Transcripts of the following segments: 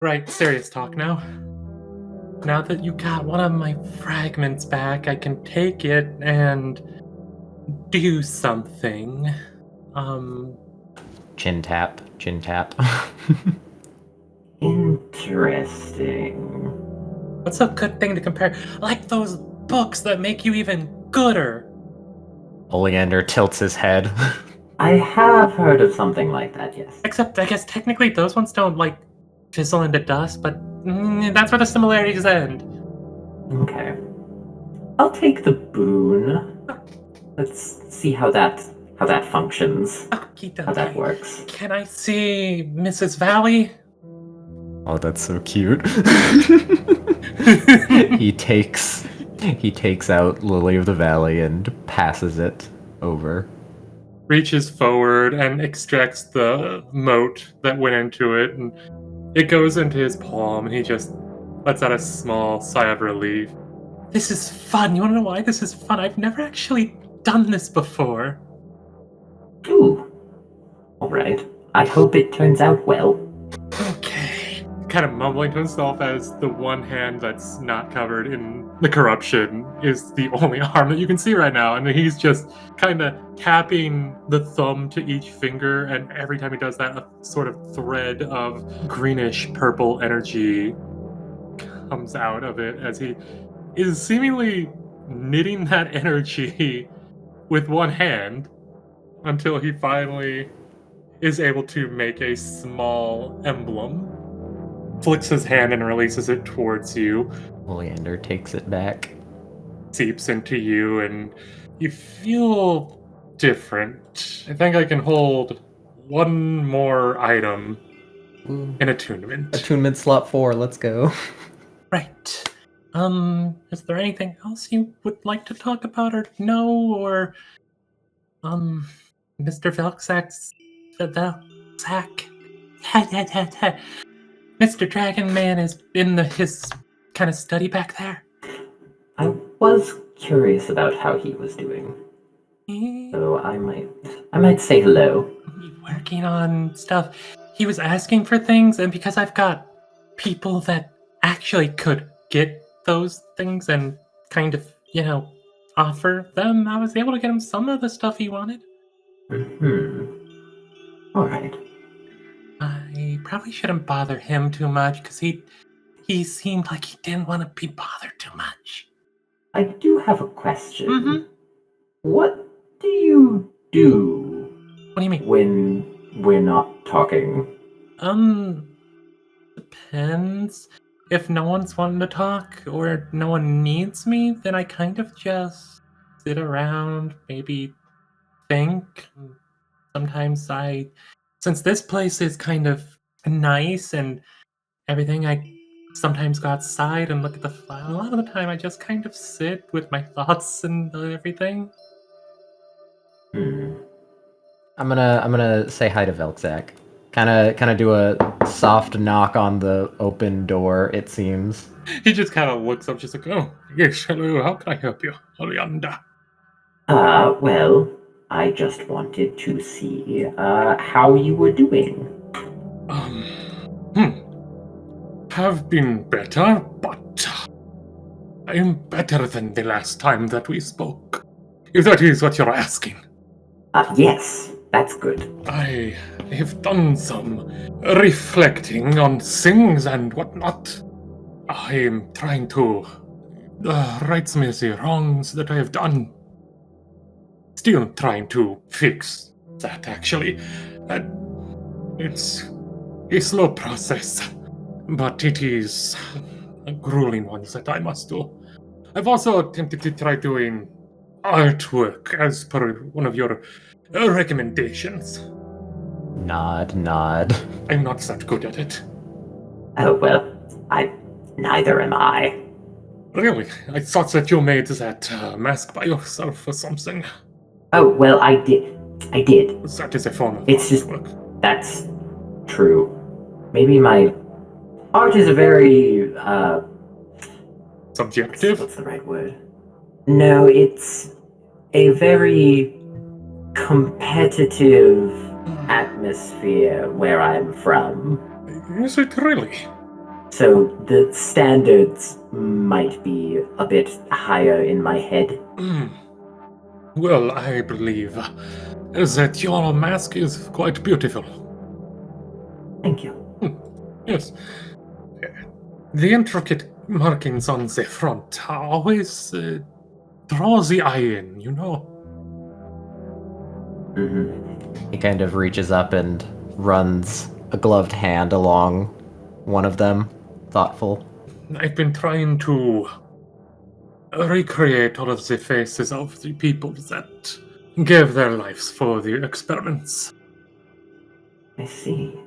Right, serious talk now. Now that you got one of my fragments back, I can take it and do something. Chin tap. Interesting. What's a good thing to compare? Like those books that make you even gooder. Oleander tilts his head. I have heard of something like that, yes. Except, I guess technically those ones don't, like, fizzle into dust, but that's where the similarities end. Okay. I'll take the boon. Let's see how that functions. Okey-dokey. How that works. Can I see Mrs. Valley? Oh, that's so cute. He takes out Lily of the Valley and passes it over. Reaches forward and extracts the mote that went into it, and it goes into his palm, and he just lets out a small sigh of relief. This is fun. You want to know why this is fun? I've never actually done this before. Ooh. Alright. I hope it turns out well. Okay. Kind of mumbling to himself as the one hand that's not covered in the corruption is the only arm that you can see right now. And he's just kind of tapping the thumb to each finger. And every time he does that, a sort of thread of greenish purple energy comes out of it as he is seemingly knitting that energy with one hand until he finally is able to make a small emblem. Flicks his hand and releases it towards you. Oleander takes it back. Seeps into you, and you feel different. I think I can hold one more item in attunement. Attunement slot 4, let's go. Right. Is there anything else you would like to talk about or know, or Mr. Velxack? Mr. Dragon Man is in his kind of study back there. I was curious about how he was doing. So I might say hello. Working on stuff. He was asking for things, and because I've got people that actually could get those things and kind of, offer them, I was able to get him some of the stuff he wanted. Alright. I probably shouldn't bother him too much, because he seemed like he didn't want to be bothered too much. I do have a question. What do you do? What do you mean? When we're not talking? Depends. If no one's wanting to talk or no one needs me, then I kind of just sit around, maybe think. Sometimes since this place is kind of nice and everything, I sometimes go outside and look at the flowers. A lot of the time I just kind of sit with my thoughts and everything. I'm gonna say hi to Velxack. Kind of do a soft knock on the open door, it seems. He just kind of looks up, just like, oh, yes, hello, how can I help you, Oleander? Well, I just wanted to see, how you were doing. Have been better, but I am better than the last time that we spoke. If that is what you're asking. Yes, that's good. I have done some reflecting on things and whatnot. I am trying to right some of the wrongs that I have done. Still trying to fix that, actually. It's a slow process, but it is a grueling one that I must do. I've also attempted to try doing artwork as per one of your recommendations. Nod. I'm not that good at it. Oh, well, neither am I. Really? I thought that you made that mask by yourself or something. Oh, well, I did. That is a form of it's just, artwork. That's true. Maybe my art is a very, subjective? What's the right word? No, it's a very competitive atmosphere where I'm from. Is it really? So the standards might be a bit higher in my head. Well, I believe that your mask is quite beautiful. Thank you. Yes. The intricate markings on the front always draw the eye in, you know? Mm-hmm. He kind of reaches up and runs a gloved hand along one of them, thoughtful. I've been trying to recreate all of the faces of the people that gave their lives for the experiments. I see.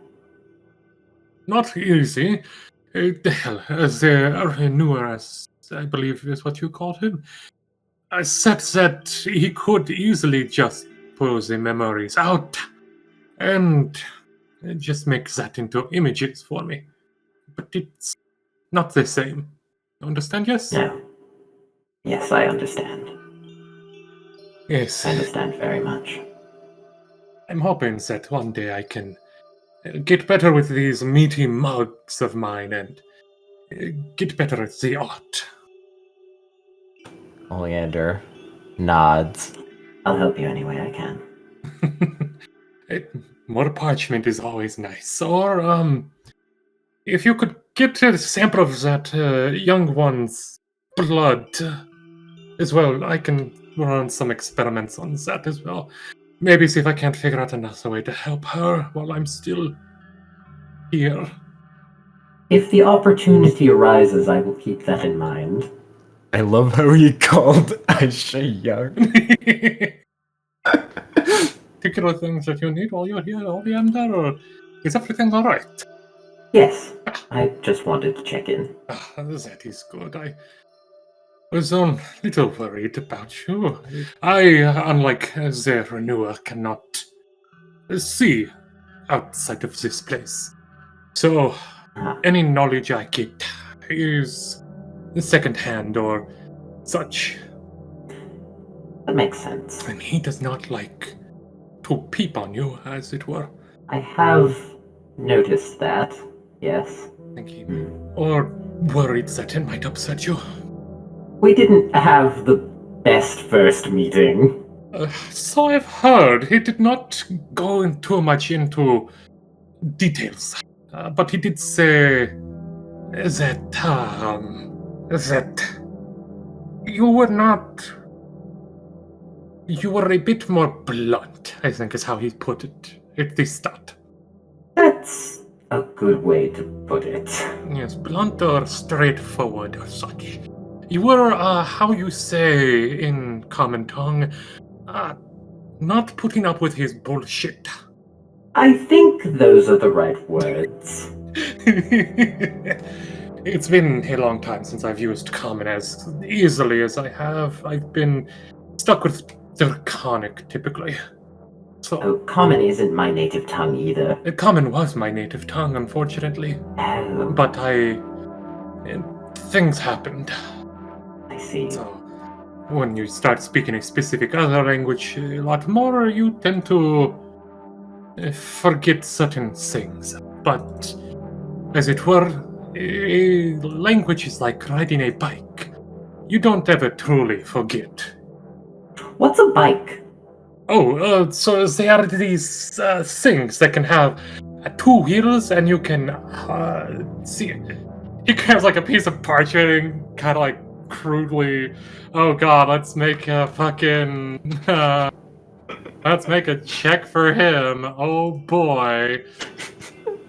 Not easy. Hell, the renewer, as I believe is what you called him, said that he could easily just pull the memories out and just make that into images for me. But it's not the same. You understand, yes? No. Yes, I understand. Yes. I understand very much. I'm hoping that one day I can get better with these meaty mugs of mine and get better at the art. Oleander nods. I'll help you any way I can. More parchment is always nice. Or, if you could get a sample of that young one's blood as well, I can run some experiments on that as well. Maybe see if I can't figure out another way to help her while I'm still here. If the opportunity arises, I will keep that in mind. I love how he called Aishah young. Particular things that you need while you're here, Oleander, or is everything alright? Yes, I just wanted to check in. That is good. I was a little worried about you. I, unlike the renewer, cannot see outside of this place. So, any knowledge I get is secondhand or such. That makes sense. And he does not like to peep on you, as it were. I have noticed that, yes. Thank you. Or worried that it might upset you. We didn't have the best first meeting. So I've heard. He did not go in too much into details, but he did say that you were not. You were a bit more blunt, I think is how he put it at the start. That's a good way to put it. Yes, blunt or straightforward or such. You were, how you say in common tongue, not putting up with his bullshit. I think those are the right words. It's been a long time since I've used common as easily as I have. I've been stuck with Draconic, typically. So, Oh, common isn't my native tongue either. Common was my native tongue, unfortunately. Oh, But things happened. I see. So, when you start speaking a specific other language a lot more, you tend to forget certain things. But, as it were, a language is like riding a bike. You don't ever truly forget. What's a bike? Oh, so there are these things that can have 2 wheels, and you can see. He grabs like a piece of parchment and kind of like crudely. Oh God, let's make a fucking. Let's make a check for him. Oh boy.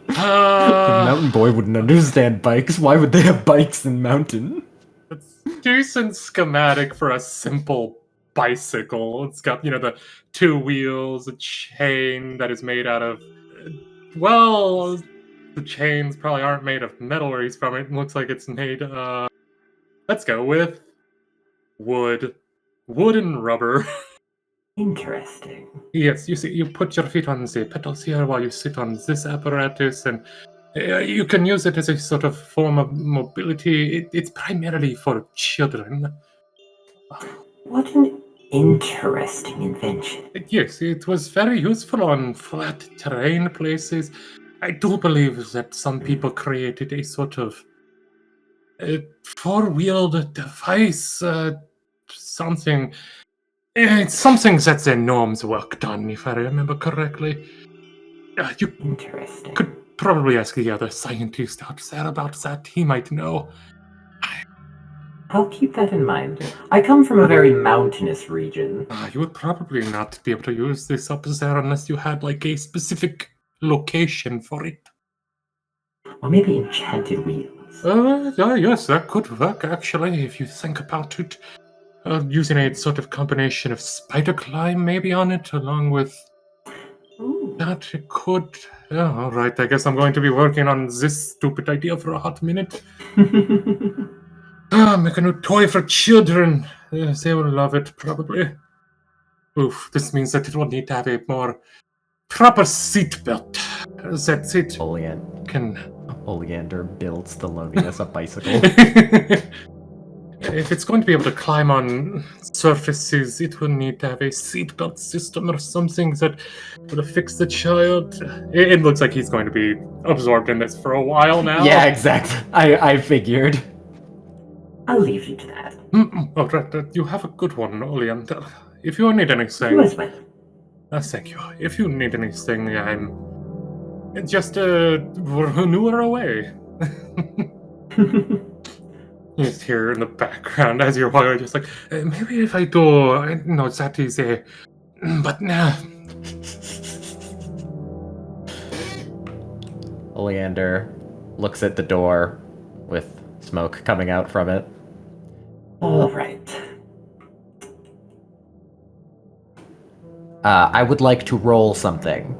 The mountain boy wouldn't understand bikes. Why would they have bikes in mountain? It's a decent schematic for a simple bicycle. It's got, the 2 wheels, a chain that is made out of, well, the chains probably aren't made of metal where he's from. It looks like it's made, let's go with wood. Wood and rubber. Interesting. Yes, you see, you put your feet on the pedals here while you sit on this apparatus, and you can use it as a sort of form of mobility. It's primarily for children. What an interesting invention. Yes, it was very useful on flat terrain places. I do believe that some people created a sort of four-wheeled device, something. It's something that the gnomes worked on, if I remember correctly. You Interesting. could probably ask the other scientist out there about that. He might know. I'll keep that in mind. I come from a very mountainous region. You would probably not be able to use this up there unless you had like a specific location for it. Or maybe enchanted wheels. Yes, that could work actually if you think about it. Using a sort of combination of spider climb maybe on it, along with Ooh. that it could. Yeah, all right. I guess I'm going to be working on this stupid idea for a hot minute. Make a new toy for children. They will love it, probably. Oof, this means that it will need to have a more proper seatbelt. That it can... Oleander builds Thelonious a bicycle. If it's going to be able to climb on surfaces, it will need to have a seatbelt system or something that will fix the child. It looks like he's going to be absorbed in this for a while now. Yeah, exactly. I figured. I'll leave you to that. Oh, right, you have a good one, Oleander. If you need anything... You as well. Thank you. If you need anything, I'm just newer away. He's here in the background as you're walking, just like, maybe if I do, no, that is a... But nah. Oleander looks at the door with smoke coming out from it. All right. I would like to roll something.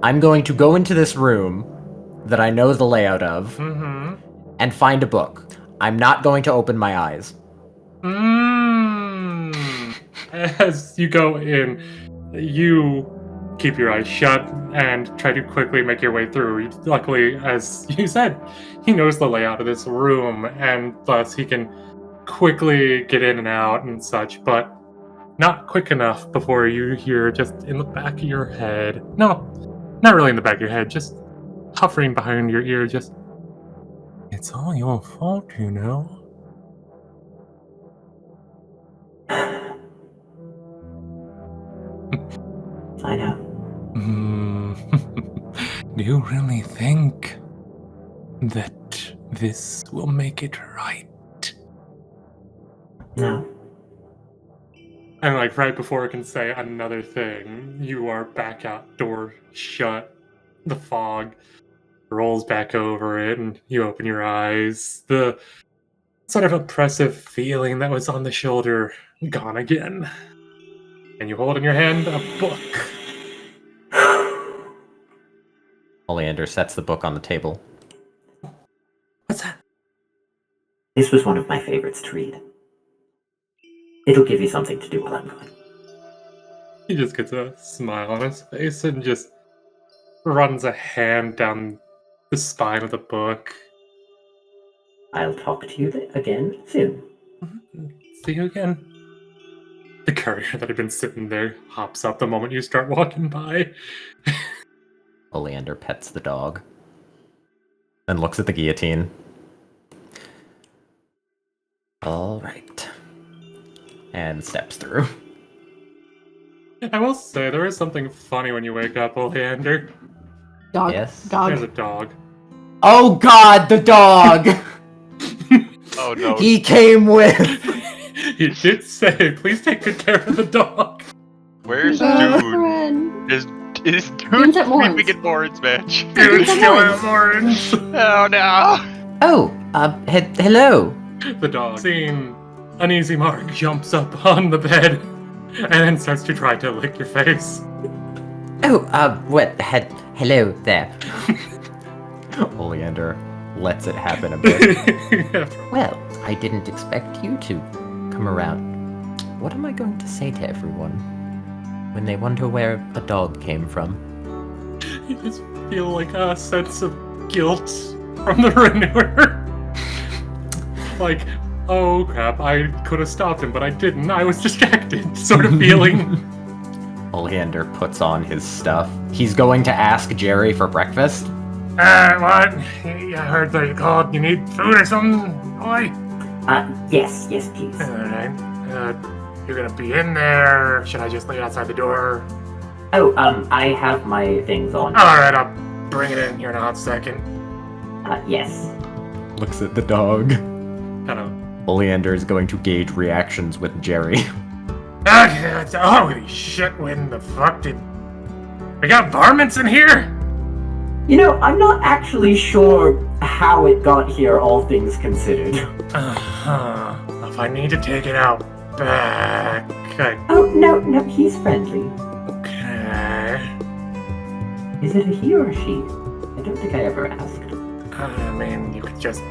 I'm going to go into this room that I know the layout of and find a book. I'm not going to open my eyes. As you go in, you keep your eyes shut and try to quickly make your way through. Luckily, as you said, he knows the layout of this room, and thus he can quickly get in and out and such, but not quick enough before you hear just in the back of your head. No, not really in the back of your head, just hovering behind your ear, just... It's all your fault, you know. I know. Do you really think that this will make it right? No. And like right before I can say another thing, you are back out, door shut, the fog rolls back over it, and you open your eyes. The sort of oppressive feeling that was on the shoulder gone again. And you hold in your hand a book. Oleander sets the book on the table. What's that? This was one of my favorites to read. It'll give you something to do while I'm gone. He just gets a smile on his face and just runs a hand down the spine of the book. I'll talk to you again soon. See you again. The courier that had been sitting there hops up the moment you start walking by. Oleander pets the dog. Then looks at the guillotine. All right. And steps through. I will say, there is something funny when you wake up, Oleander. Dog. Yes. Dog. There's a dog. Oh God, the dog! Oh no. He came with... He did say, please take good care of the dog. Where's Dune? Dune? Is Dune's Dune at Morin's. sleeping at Morin's match? Dude's at still Morin's. at Morin's. Oh no. Oh, hello. The dog, seeing Uneasy Mark, jumps up on the bed and then starts to try to lick your face. Oh, hello there. Oleander lets it happen a bit. Well, I didn't expect you to come around. What am I going to say to everyone when they wonder where a dog came from? You just feel like a sense of guilt from the renewer. Like, oh crap, I could have stopped him, but I didn't. I was distracted, sort of feeling. Oleander puts on his stuff. He's going to ask Jerry for breakfast. What? I heard that you called. You need food or something, boy? Yes, please. Alright. You're gonna be in there. Should I just lay it outside the door? Oh, I have my things on. Alright, I'll bring it in here in a hot second. Yes. Looks at the dog. Kind of. Oleander is going to gauge reactions with Jerry. Holy shit, when the fuck did... We got varmints in here? You know, I'm not actually sure how it got here, all things considered. If I need to take it out back... Oh, no, he's friendly. Okay. Is it a he or a she? I don't think I ever asked. I mean, you could just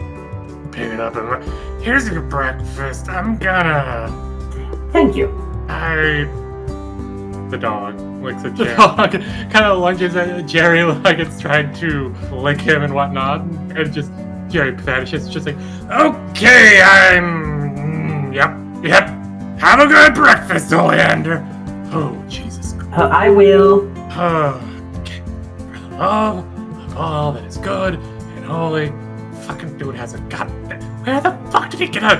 pick it up and... Here's your breakfast. I'm gonna... Thank you. The dog looks at Jerry. The dog kind of lunges at Jerry like it's trying to lick him and whatnot. And just, Jerry pathetic. It's just like, okay, Yep. Have a good breakfast, Oleander. Oh, Jesus Christ. I will. Okay. For the love of all that is good and holy, fucking dude hasn't got... Where the fuck did he get out?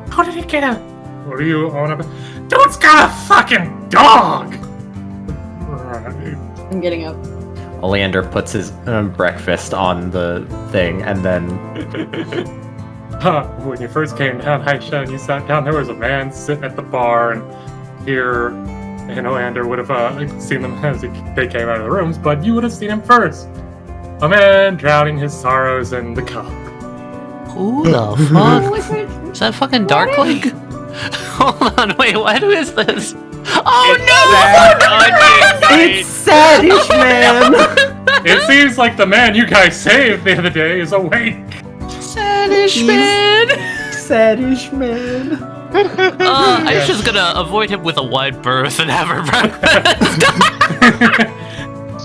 How did he get out? What are you on about? Dude's got a fucking dog! I'm getting up. Oleander puts his breakfast on the thing, and then... When you first came down, Aishah, and you sat down, there was a man sitting at the bar, and here, and Oleander would have seen them as they came out of the rooms, but you would have seen him first. A man drowning his sorrows in the cup. Who the fuck? Is that fucking Darkling? Hold on, wait, what is this? Oh It's Sadish Man! It seems like the man you guys saved the other day is awake. Sadish Man! Sadish Man. Aishah's gonna avoid him with a wide berth and have her breakfast.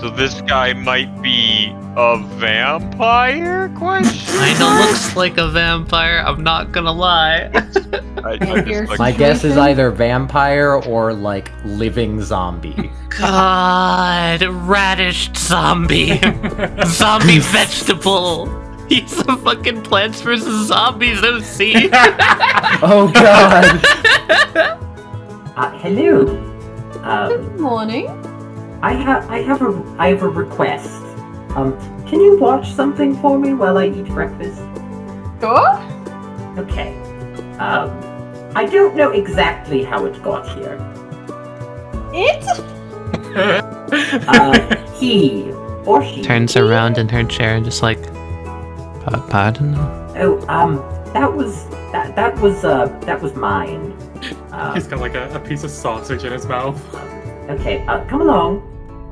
So this guy might be a vampire? Question? Kinda looks like a vampire, I'm not gonna lie. My guess is either vampire or, like, living zombie. God, radished zombie. Zombie vegetable. He's a fucking Plants vs. Zombies OC. Oh god! Hello. Good morning. I have a request. Can you watch something for me while I eat breakfast? Sure. Okay. I don't know exactly how it got here. He or she Turns around in her chair and just like, pardon? Oh, that was mine. He's got like a piece of sausage in his mouth. Okay, come along.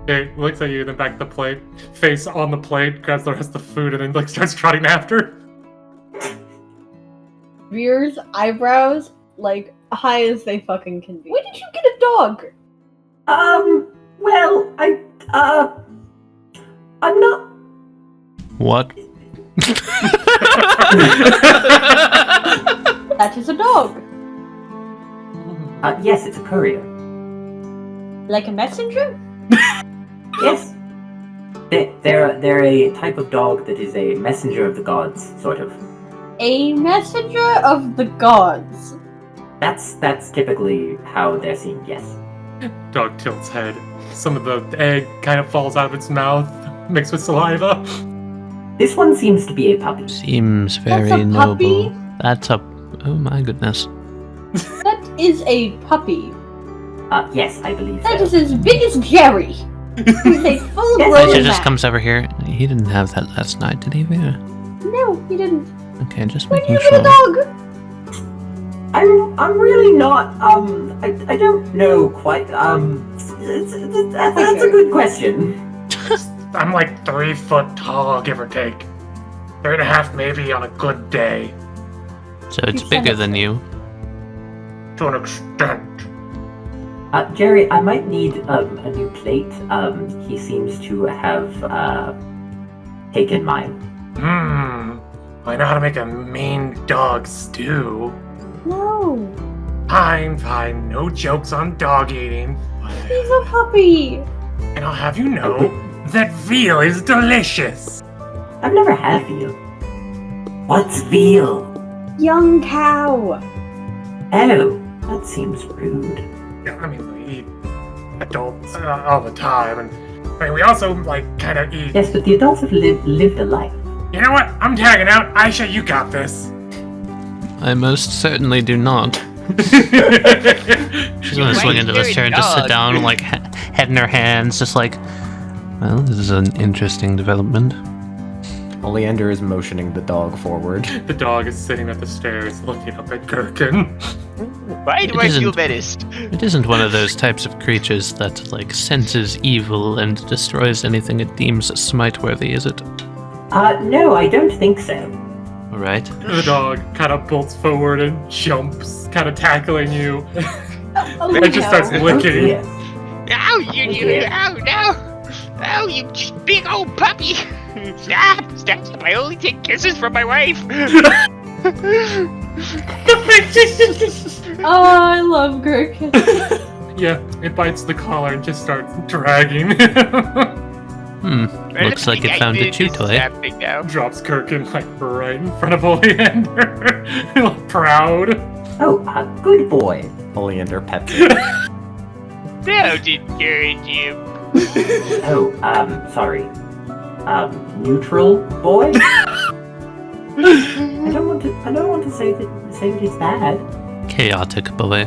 He looks at you, then back to the plate, face on the plate, grabs the rest of the food, and then like starts trotting after. Veer's eyebrows, like, high as they fucking can be. When did you get a dog? Well, I'm not... What? That is a dog. Yes, it's a courier. Like a messenger? Yes. They're a type of dog that is a messenger of the gods, sort of. A messenger of the gods. That's typically how they're seen, yes. Dog tilts head. Some of the egg kind of falls out of its mouth, mixed with saliva. This one seems to be a puppy. Seems very That's a puppy? noble. That's a... Oh my goodness. That is a puppy. Yes, I believe That so. is as big as Jerry. He's a full-grown Yes, Aishah man. just comes over here. He didn't have that last night, did he, Vera? No, he didn't. Okay, just When making you sure. get a dog? I'm really not, I don't know quite, that's a good question. I'm like 3 foot tall, give or take. 3.5 maybe on a good day. So it's bigger than you. To an extent. Jerry, I might need, a new plate. He seems to have, taken mine. I know how to make a mean dog stew. No. Fine, no jokes on dog eating. He's a puppy. And I'll have you know that veal is delicious. I've never had veal. What's veal? Young cow. Oh, that seems rude. Yeah, I mean, we eat adults all the time, and I mean, we also kind of eat. Yes, but the adults have lived a life. You know what? I'm tagging out. Aishah, you got this. I most certainly do not. She's gonna swing into this chair and just sit down, head in her hands, just well, this is an interesting development. Oleander is motioning the dog forward. The dog is sitting at the stairs, looking up at Gerkin. Why do I feel menaced? It isn't one of those types of creatures that, senses evil and destroys anything it deems smite-worthy, is it? No, I don't think so. Alright. The dog kind of bolts forward and jumps, kind of tackling you. Oh, It just starts licking. Yes. Ow, no! Oh, you big old puppy! Stop! I only take kisses from my wife! Oh, I love Gerkin. Yeah, it bites the collar and just starts dragging. Looks like it found a chew toy. Drops Gerkin right in front of Oleander. Proud. Oh, good boy. Oleander pets it. Don't encourage him. Oh, sorry. Neutral boy? I don't want to say that it's bad. Chaotic boy.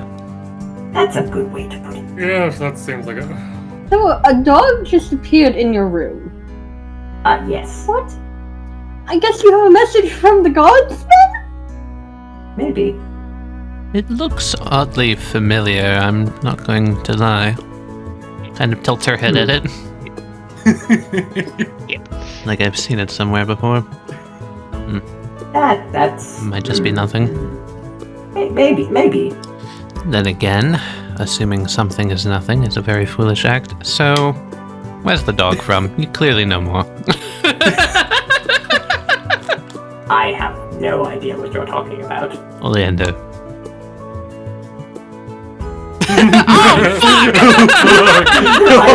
That's a good way to put it. Yeah, that seems like it. So, a dog just appeared in your room. Yes. What? I guess you have a message from the gods, then? Maybe. It looks oddly familiar, I'm not going to lie. Kind of tilts her head at it. Yep. Like I've seen it somewhere before. That's... Might just be nothing. Maybe. Then again, assuming something is nothing is a very foolish act. So, where's the dog from? You clearly know more. I have no idea what you're talking about. Oleander.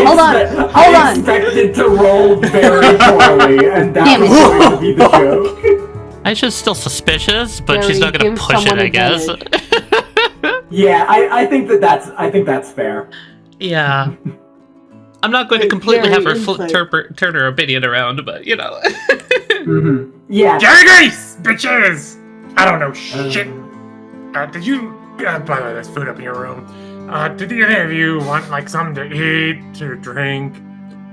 Hold on. I expected to roll very poorly, and that Damn was it. going to be the joke. Aisha's still suspicious, but she's Jerry, not gonna give push it, someone I guess. Yeah, I think that's fair. Yeah. I'm not going to Wait, completely Jerry, have her insight. turn her opinion around, but Yeah. Jerry Grace, bitches! I don't know shit. Did you... by the way, there's food up in your room. Did either of you want, something to eat or drink?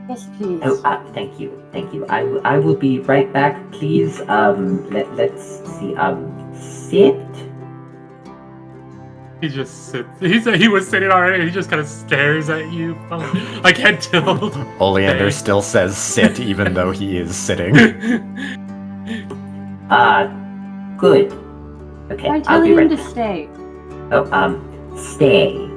Yes, please. Oh, thank you. I will be right back, please. Let's see. Sit. He just sits. He was sitting already. He just kind of stares at you, head tilted. Oleander still says sit, even though he is sitting. Good. Okay, Try I'll be telling right him to back. stay. Oh, stay.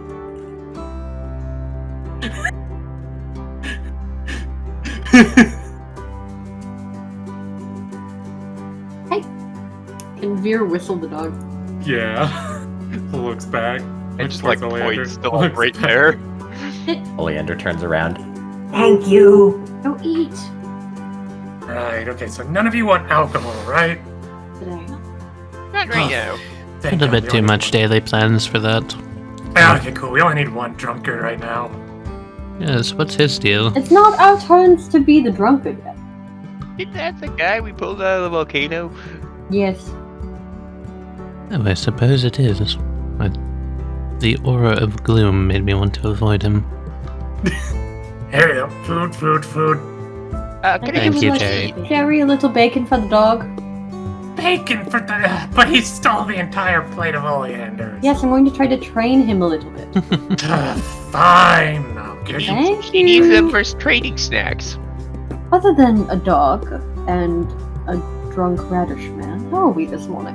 And Veer whistled the dog. Yeah. Looks back. And just towards Oleander. points still Looks right back. there. Oleander turns around. Thank you. Go eat. Right, okay, so none of you want alcohol, right? Today. Not right now. Thank A God, bit we too only much daily plans for that. Yeah, okay, cool. We only need one drunkard right now. Yes, what's his deal? It's not our turns to be the drunkard yet. Isn't that the guy we pulled out of the volcano? Yes. Oh, I suppose it is. But the aura of gloom made me want to avoid him. Here you go. Food. Can I Thank give you, him Jerry. Jerry, a little bacon for the dog. Bacon for the... But he stole the entire plate of Oleander. Yes, I'm going to try to train him a little bit. Fine. I'll get you. Thank He needs them you. for trading snacks. Other than a dog and a drunk radish man, how are we this morning?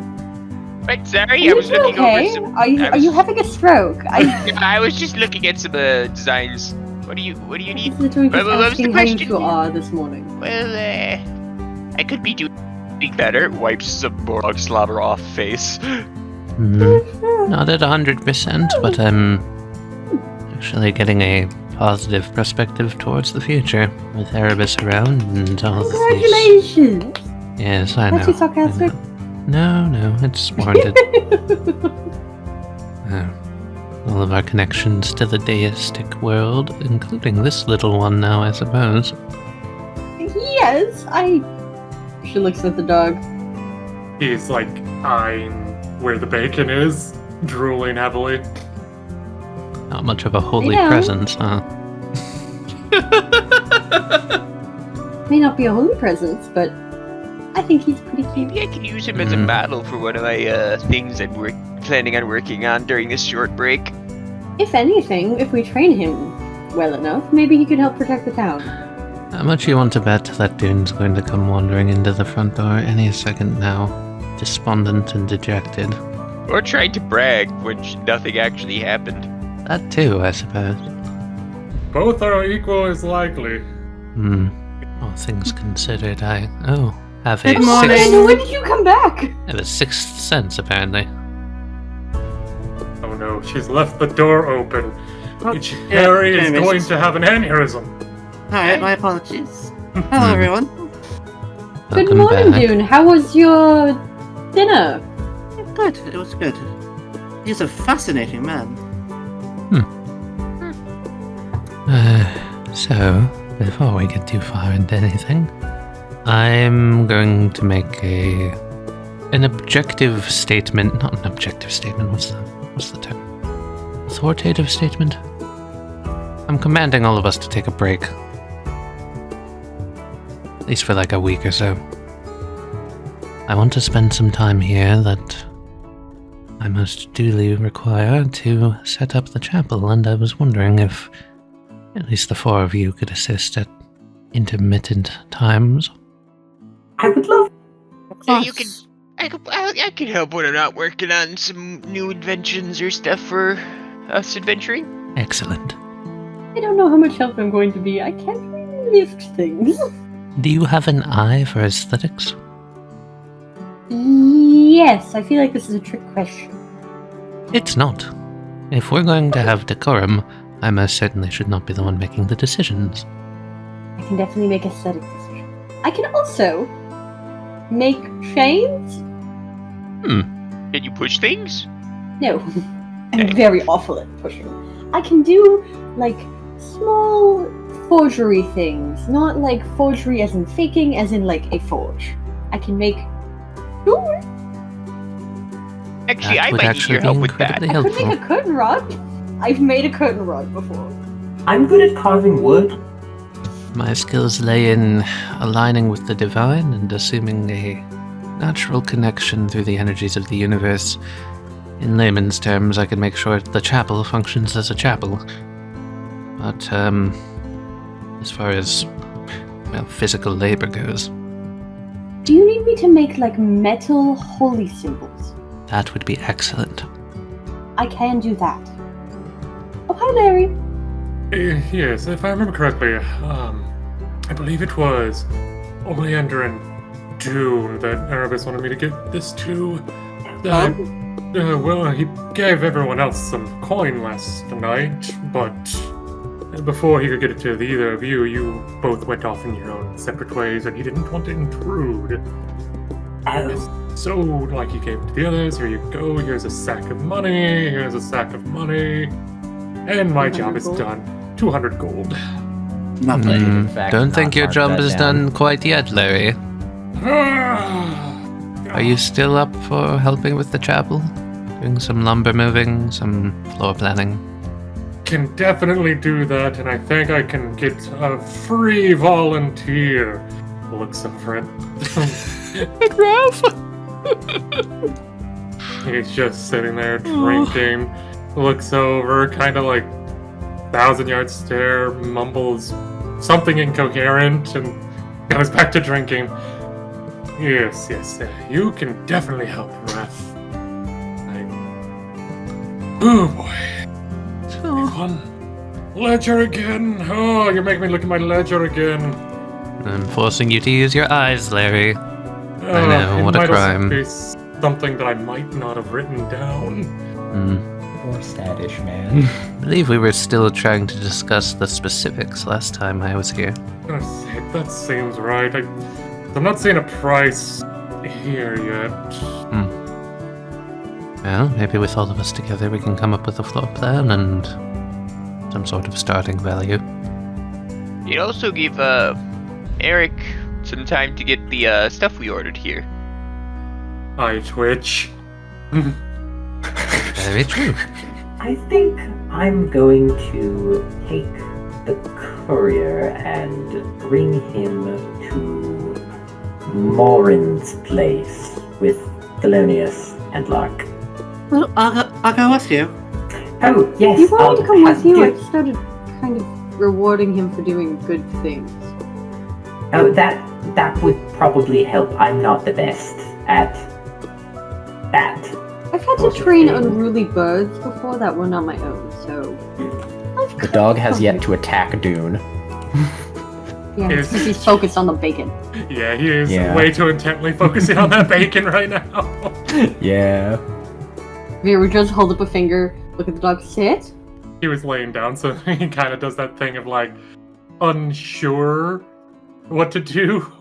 Right, sorry, Are I was you looking okay? over some... Are you having a stroke? I was just looking at some designs. What do you need? Literally just What was the asking how you question? two are this morning. Well, I could be doing better. Wipes some more slobber off face. Not at 100%, but I'm actually getting a positive perspective towards the future with Erebus around and all of these Congratulations! Yes, I know. That's you sarcastic. No, it's warranted. All of our connections to the deistic world, including this little one now, I suppose. Yes, She looks at the dog. He's like eyeing where the bacon is, drooling heavily. Not much of a holy Yeah. presence, huh? May not be a holy presence, but I think he's pretty cute. Maybe I could use him as a model for one of my things I'm planning on working on during this short break. If anything, if we train him well enough, maybe he could help protect the town. How much you want to bet that Dune's going to come wandering into the front door any second now, despondent and dejected? Or tried to brag when nothing actually happened. That too, I suppose. Both are equal as likely. All things considered, I have Good a morning. sixth, When did you come back? I have a sixth sense, apparently. Oh no, she's left the door open. Oh, Harry is yeah, going to have an aneurysm. Alright, my apologies. Hello, everyone. Good Welcome morning, back. Dune. How was your dinner? Good, it was good. He's a fascinating man. So, before we get too far into anything, I'm going to make an objective statement. Not an objective statement. What's the term? Authoritative statement. I'm commanding all of us to take a break, at least for like a week or so. I want to spend some time here that I most duly require to set up the chapel, and I was wondering if at least the four of you could assist at intermittent times. I would love. So you can... I can help when I'm not working on some new inventions or stuff for us adventuring. Excellent. I don't know how much help I'm going to be. I can't really lift things. Do you have an eye for aesthetics? Yes, I feel like this is a trick question. It's not. If we're going to have decorum, I most certainly should not be the one making the decisions. I can definitely make aesthetic decisions. I can also make chains. Can you push things? No, I'm very awful at pushing. I can do like small forgery things, not like forgery as in faking, as in like a forge. I can make. Sure. Actually, That I would might need actually your help be with that. incredibly I could helpful. make a curtain rod. I've made a curtain rod before. I'm good at carving wood. My skills lay in aligning with the divine and assuming a natural connection through the energies of the universe. In layman's terms, I can make sure the chapel functions as a chapel. But, as far as, well, physical labor goes, Do you need me to make like metal holy symbols? that would be excellent. I can do that. Oh, hi, Larry. Yes, if I remember correctly, I believe it was Oleander and Dune that Erebus wanted me to get this to. Well, he gave everyone else some coin last night, but before he could get it to either of you, you both went off in your own separate ways, and he didn't want to intrude. Oh, So, like, he gave it to the others. Here you go. Here's a sack of money. Here's a sack of money. And my job is 200 gold. done. 200 gold. Lovely. In fact, Don't not think your mark job that is down. done quite yet, Larry. Are you still up for helping with the chapel? Doing some lumber moving, some floor planning? Can definitely do that, and I think I can get a free volunteer. Looks over it. Ralph! He's just sitting there drinking. Looks over, kind of like 1,000-yard stare, mumbles something incoherent, and goes back to drinking. Yes, you can definitely help, Raph. Oh boy. One ledger again. Oh, you're making me look at my ledger again. I'm forcing you to use your eyes, Larry. I know, It what a might also crime. be something that I might not have written down. Poor statish man. I believe we were still trying to discuss the specifics last time I was here. That seems right. I'm not seeing a price here yet. Well, maybe with all of us together we can come up with a floor plan and some sort of starting value. You'd also give Eric some time to get the stuff we ordered here. I twitch. Very true. I think I'm going to take the courier and bring him to Morin's place with Thelonious and Lark. Well, I'll go with you. Oh, yes. If you want me to come with you, I do- started kind of rewarding him for doing good things. Oh, that would probably help. I'm not the best at that. I've had to Sort of train thing. unruly birds before that were not my own, so... The dog has yet to attack Dune. Yeah, Is- because he's focused on the bacon. Yeah, he is Yeah. way too intently focusing on that bacon right now. Yeah. Vera just hold up a finger, look at the dog, sit. He was laying down, so he kind of does that thing of like unsure what to do.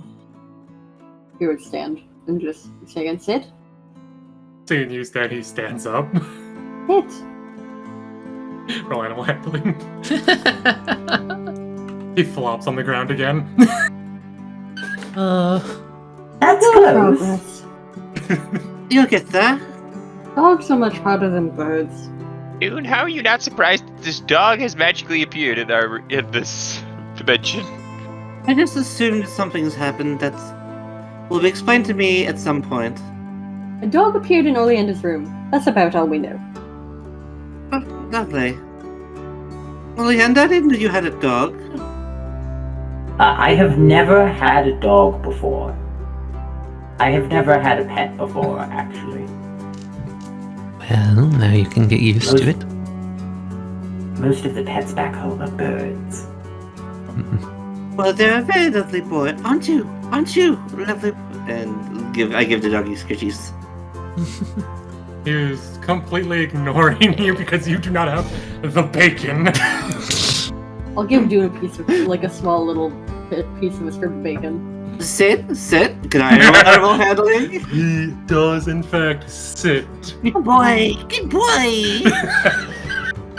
He would stand and just say again, sit. Seeing you stand, he stands up. Sit. Roll animal handling. He flops on the ground again. That's No close. progress. You'll get there. Dogs are much harder than birds. Dune, how are you not surprised that this dog has magically appeared in this dimension? I just assumed something's happened that will be explained to me at some point. A dog appeared in Oleander's room. That's about all we know. Oh, lovely. Oleander, I didn't know you had a dog. I have never had a dog before. I have never had a pet before, actually. Well, now you can get used to it. Most of the pets back home are birds. Well, they're a very lovely boy, aren't you? Aren't you? Lovely. And I give the doggy scritchies. He is completely ignoring you because you do not have the bacon. I'll give Dune a piece of, like a small little piece of a strip of bacon. Sit. Can I roll animal handling? He does, in fact, sit. Good boy. Good boy.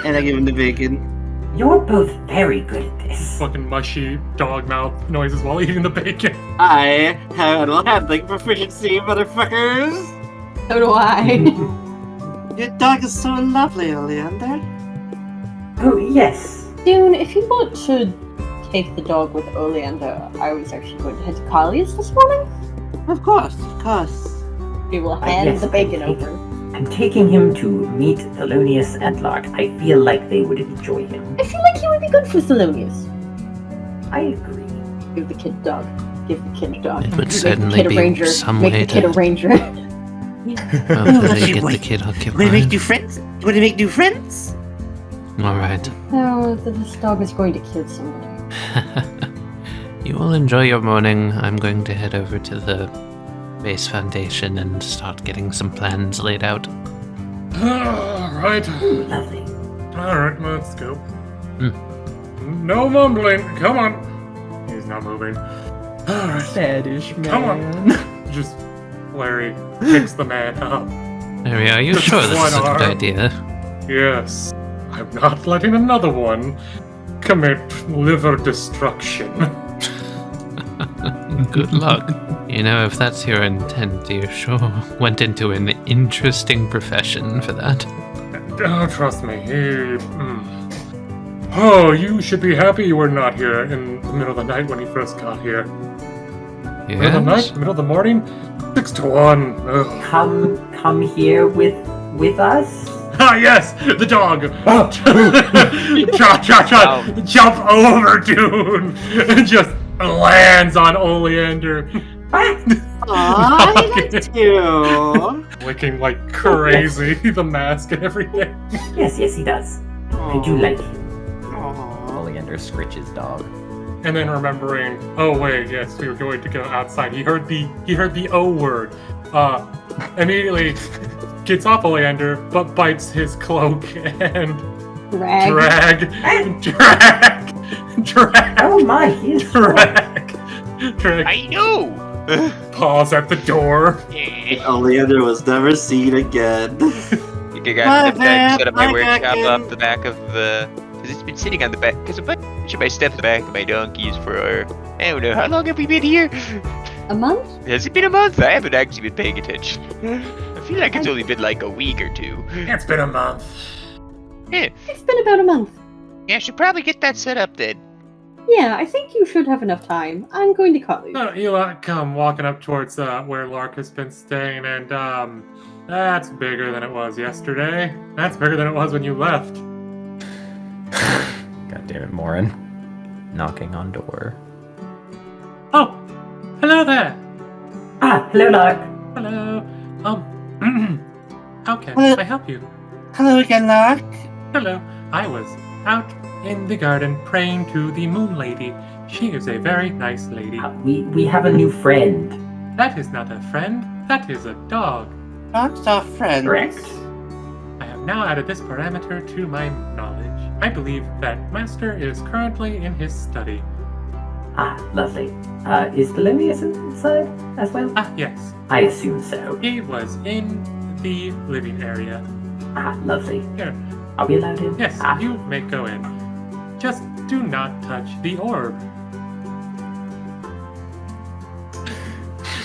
And I give him the bacon. You're both very good at this. Fucking mushy dog mouth noises while eating the bacon. I have animal handling proficiency, motherfuckers. So do I. Your dog is so lovely, Oleander. Oh, yes. Dune, if you want to take the dog with Oleander, I was actually going to head to Kalia's this morning. Of course, of course. We will hand yes, the bacon I'm over. I'm taking him to meet Thelonious and Lark. I feel like they would enjoy him. I feel like he would be good for Thelonious. I agree. Give the kid a dog. Give the kid a dog. It would Make the certainly kid a be ranger. some Make way the kid a to- ranger. Hopefully get the kid You want to make occupied. new friends? You want to make new friends? Alright. No, this dog is going to kill somebody. You all enjoy your morning. I'm going to head over to the base foundation and start getting some plans laid out. Alright. Ooh, lovely. Alright, let's go. No mumbling. Come on. He's not moving. Alright. Saddish man. Come on. Just Larry picks the man up. Mary, are you Just sure this is a one good arm. idea? Yes. I'm not letting another one commit liver destruction. Good luck. You know, if that's your intent, you sure went into an interesting profession for that. Oh, trust me. Oh, you should be happy you were not here in the middle of the night when he first got here. Middle of the night? Yes? Middle of the morning? 6 to 1. Ugh. Come here with us? Ah, yes! The dog! Oh. Jump over, Dune! And just lands on Oleander. Aw, he likes you. Licking like crazy, the mask and everything. Yes, he does. I do like him. Aw. Oleander scritches dog. And then remembering, oh wait, yes, we were going to go outside. He heard the O word. Immediately gets off Oleander, but bites his cloak and drag. Oh my, he is Drag. I know! Pause at the door. Oleander was never seen again. You got the set up my workshop off the back of the. Because it's been sitting on the back. Because a bunch of my stuff on the back of my donkeys for. I don't know. How long have we been here? A month? Has it been a month? I haven't actually been paying attention. I feel like it's only been like a week or two. It's been a month. Yeah. It's been about a month. Yeah, I should probably get that set up then. Yeah, I think you should have enough time. I'm going to call you. You come walking up towards where Lark has been staying, and that's bigger than it was yesterday. That's bigger than it was when you left. God damn it, Morin. Knocking on door. Oh, hello there. Hello, Lark. Hello. How can Hello. I help you? Hello again, Lark. Hello. I was out in the garden praying to the Moon Lady. She is a very nice lady. We have a new friend. That is not a friend. That is a dog. Dogs are friends. Correct. I have now added this parameter to my knowledge. I believe that Master is currently in his study. Lovely. Is Taliyah inside as well? Yes. I assume so. He was in the living area. Lovely. Here. Are we allowed in? Yes, you may go in. Just do not touch the orb.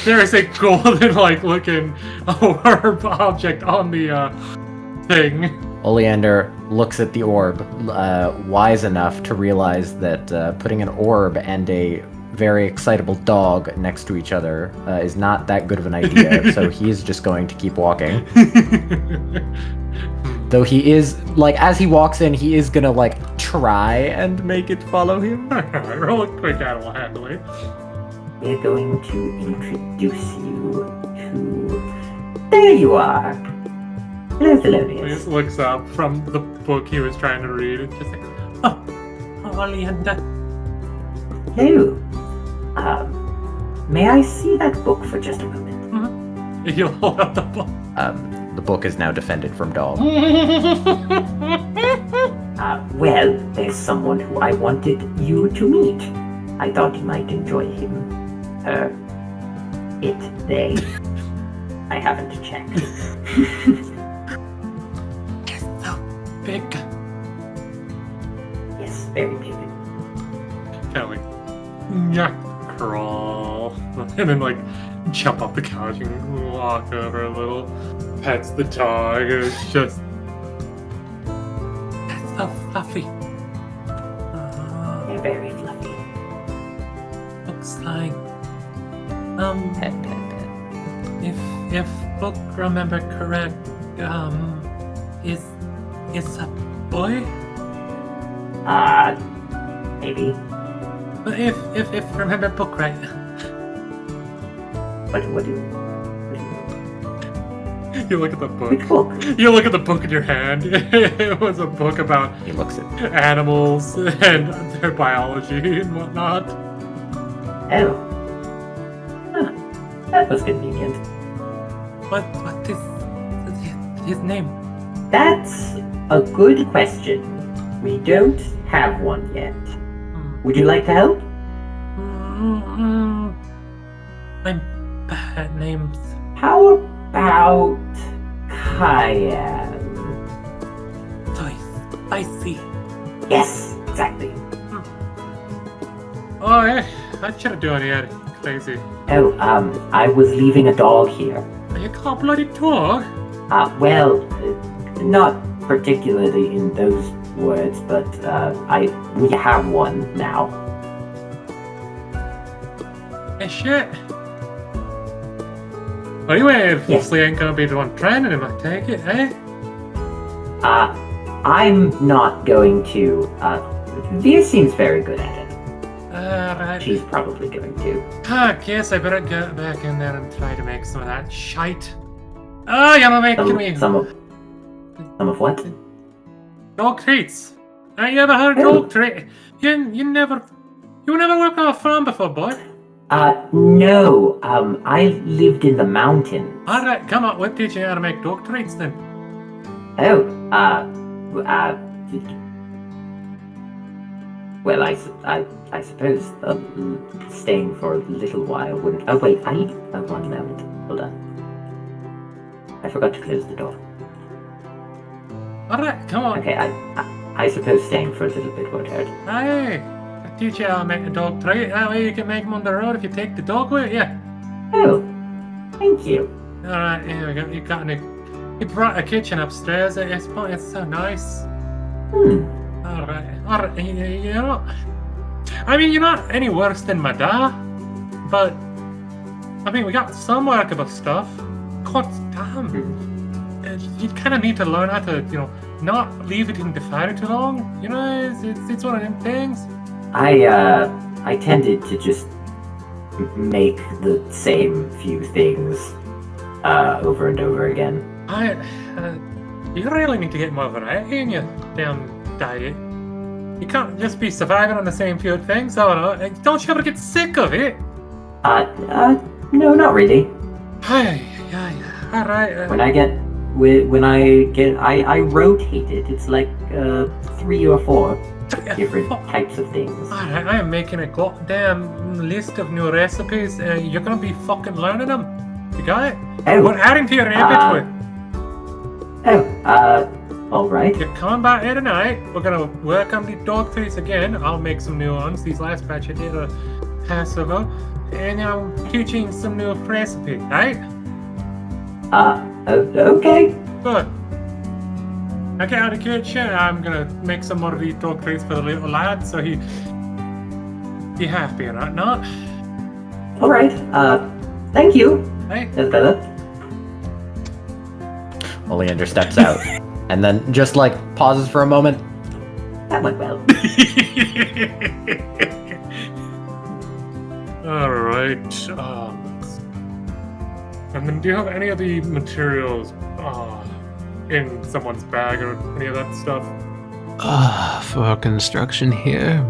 There is a golden, looking orb object on the thing. Oleander looks at the orb, wise enough to realize that putting an orb and a very excitable dog next to each other is not that good of an idea, so he's just going to keep walking. Though he is, as he walks in, he is gonna, try and make it follow him. Roll a quick animal handling. We're going to introduce you to... There you are. Hello, He Thelonious. just looks up from the book he was trying to read and just oh, Oleander. Hello. May I see that book for just a moment? He'll hold up the book. The book is now defended from dog. Well, there's someone who I wanted you to meet. I thought you might enjoy him. They. I haven't checked. It's so big. Yes, very big. Kind of crawl. And then jump off the couch and walk over a little. Pets the dog. It's just... That's so fluffy. They're very fluffy. Looks like... Pet. If book remember correct, is a boy? Maybe. But if remember book right. What do you... You look at the book. Which book? You look at the book in your hand. It was a book about He looks at animals and their biology and whatnot. Oh. Huh. That was convenient. What is his name? That's a good question. We don't have one yet. Would you like to help? I'm bad at names. How about Kyan? Spicy. Yes, exactly. Oh, I should have done it. Crazy. Oh, I was leaving a dog here. You call a bloody dog? Well, not particularly in those words, but we have one now. Hey, shit. Anyway, Yes. Westley ain't gonna be the one training him, I take it, eh? I'm not going to. Vir seems very good at it. Right. She's probably going to. I guess I better get back in there and try to make some of that shite. Oh, you're making me Some of what? dog treats. I never heard of dog treat. You never worked on a farm before, boy. No. I lived in the mountains. All right, come on. We'll teach you how to make dog treats then. Oh, well, I suppose staying for a little while wouldn't... Oh, wait, one moment. Hold on. I forgot to close the door. Alright, come on. Okay, I suppose staying for a little bit won't hurt. Hey, I'll teach you how to make the dog treat. That way you can make them on the road if you take the dog with you. Oh, thank you. Alright, here we go. You brought a kitchen upstairs at this point. It's so nice. Alright, you know... I mean, you're not any worse than my dad, but... I mean, we got some workable stuff. God damn. You kind of need to learn how to, not leave it in the fire too long. You know, it's one of them things. I tended to just make the same few things over and over again. You really need to get more variety in your damn diet. You can't just be surviving on the same few things. Oh no, don't you ever get sick of it? No, not really. Hey, alright. When I rotate it. It's like 3 or 4 different types of things. Alright, I am making a goddamn list of new recipes. You're gonna be fucking learning them. You got it? Oh, we're adding to your inventory. Alright. You're coming back here tonight. We're gonna work on the dog treats again. I'll make some new ones. These last batch I did a pass ago. And I'm teaching some new recipe, right? Okay. Good. I get out of the kitchen. I'm gonna make some more of these dog treats for the little lad, so he'd be happy, right? Not? Alright. Thank you. Hey. That's better. Oleander steps out, and then just pauses for a moment. That went well. Alright. And then do you have any of the materials in someone's bag or any of that stuff? For construction here,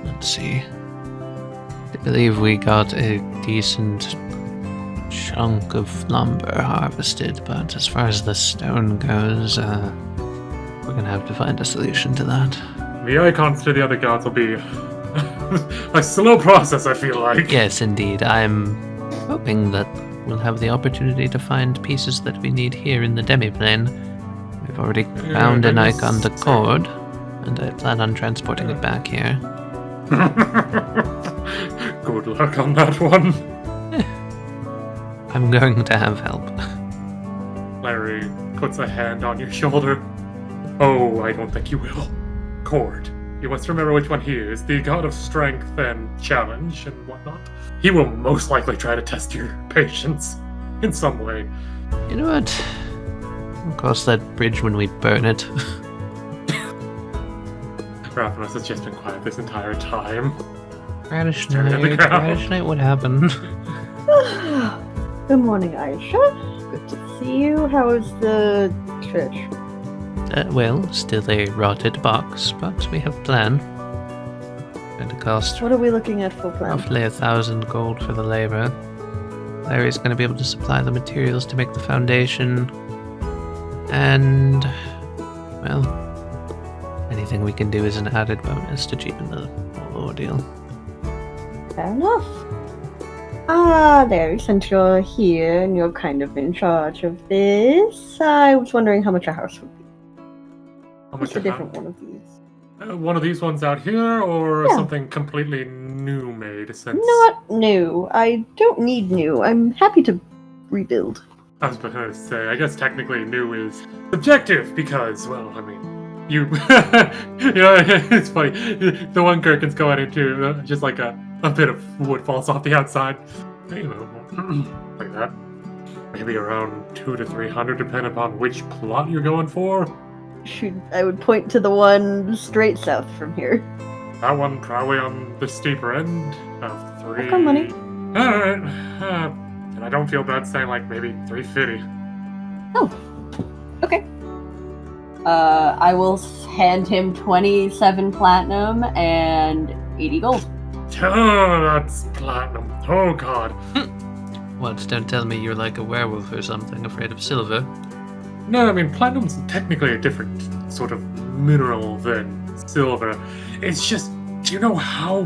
let's see. I believe we got a decent chunk of lumber harvested, but as far as the stone goes, we're gonna have to find a solution to that. The icons to the other gods will be a slow process, I feel like. Yes, indeed. I'm hoping that we'll have the opportunity to find pieces that we need here in the demiplane. We've already found an icon to cord, and I plan on transporting it back here. Good luck on that one. I'm going to have help. Larry puts a hand on your shoulder. Oh, I don't think you will. Cord. You must remember which one he is, the god of strength and challenge and whatnot. He will most likely try to test your patience in some way. You know what? We'll cross that bridge when we burn it. Raphanos has just been quiet this entire time. Radish Knight, what happened? Good morning, Aishah. Good to see you. How is the church? Well, still a rotted box, but we have a plan. Going to cost What are we looking at for plan? roughly 1,000 gold for the labor. Larry's going to be able to supply the materials to make the foundation. And, well, anything we can do is an added bonus to cheapen the whole ordeal. Fair enough. There, since you're here and you're kind of in charge of this, I was wondering how much a house would be. How What's much a a different house? one of these? One of these ones out here, or Yeah. something completely new made? Since Not new. I don't need new. I'm happy to rebuild. I was going to say, I guess technically new is subjective because, well, I mean, you know, it's funny. The one Gerkin's going into, just like a bit of wood falls off the outside, you know, like that. Maybe around 200 to 300, depending upon which plot you're going for. I would point to the one straight south from here. That one probably on the steeper end of 3. I've got money. Alright. And I don't feel bad saying like maybe 350. Oh, okay. I will hand him 27 platinum and 80 gold. Oh, that's platinum. Oh god. What, don't tell me you're like a werewolf or something, afraid of silver. No, I mean, platinum's technically a different sort of mineral than silver. It's just Do you know how,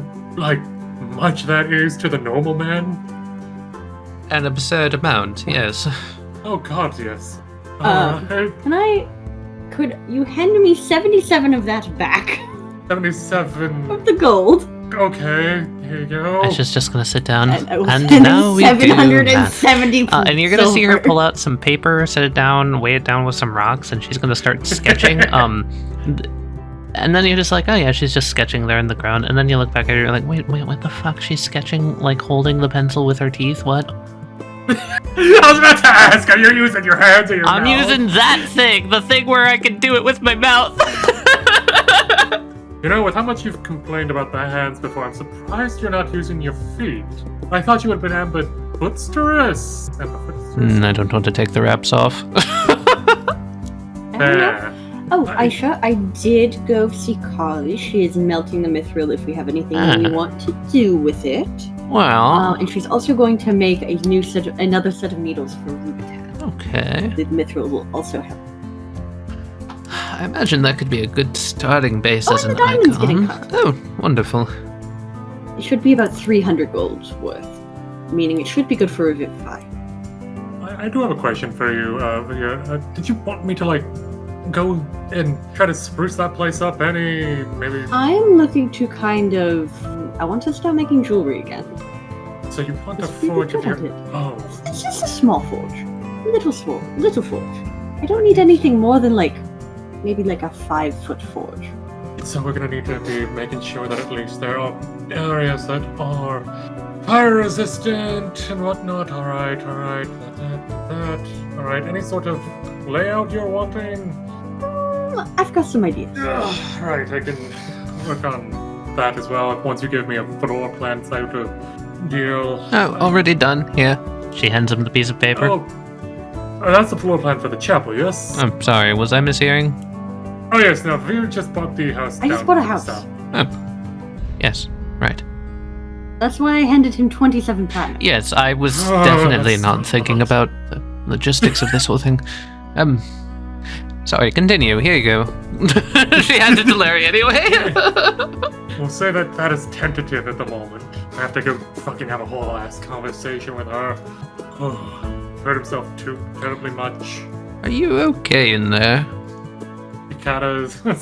much that is to the normal man? An absurd amount, yes. Oh god, yes. Could you hand me 77 of that back? 77 of the gold. Okay, here you go. Aishah's just gonna sit down, and now we do 770 that. And you're gonna see her pull out some paper, set it down, weigh it down with some rocks, and she's gonna start sketching. And then you're just like, oh yeah, she's just sketching there in the ground. And then you look back at her, you're like, wait, what the fuck? She's sketching, holding the pencil with her teeth? What? I was about to ask, are you using your hands or your mouth? I'm using that thing, the thing where I can do it with my mouth. You know, with how much you've complained about the hands before, I'm surprised you're not using your feet. I thought you would have been ambidextrous. I don't want to take the wraps off. There. Oh, Aishah, I did go see Kali. She is melting the mithril if we have anything we want to do with it. Well... and she's also going to make another set of needles for Rubitan. Okay. The mithril will also help. I imagine that could be a good starting base as an diamond's getting icon. cut. Oh, wonderful. It should be about 300 gold worth, meaning it should be good for a Vir'Thyra. I do have a question for you. Did you want me to, go and try to spruce that place up maybe? I'm looking to I want to start making jewelry again. So you want to It's really forge of good your... at it. Oh. It's just a small forge. Little forge. I don't need anything more than maybe a 5-foot forge. So we're gonna need to be making sure that at least there are areas that are fire resistant and whatnot. Alright. Alright, any sort of layout you're wanting? I've got some ideas. Right, I can work on that as well once you give me a floor plan type of deal. Oh, already done. Here. She hands him the piece of paper. Oh, that's the floor plan for the chapel, yes? I'm sorry, was I mishearing? Oh yes, no, Vir just bought the house. I just bought a house. south. Oh. Yes, right. That's why I handed him 27 platinum. Yes, I was Oh, definitely that's not so thinking much. about the logistics of this whole thing. Sorry, continue. Here you go. She hands it to Larry anyway. We'll say that is tentative at the moment. I have to go fucking have a whole ass conversation with her. Oh, hurt himself too terribly much. Are you okay in there? He kind of, it's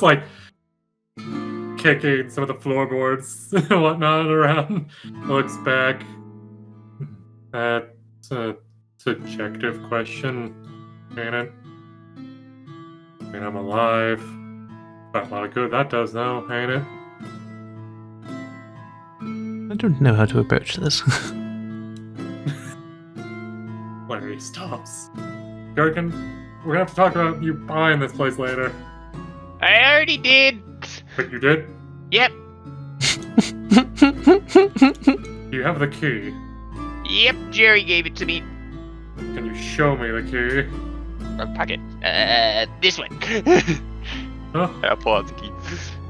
kicking some of the floorboards and whatnot around. Looks back. That's a subjective question, ain't it? I mean, I'm alive. Got a lot of good that does, though, ain't it? I don't know how to approach this. Larry stops. Gerkin, we're gonna have to talk about you buying this place later. I already did. But you did? Yep. You have the key. Yep. Jerry gave it to me. Can you show me the key? Pocket. This one. Huh? I'll pull out the key.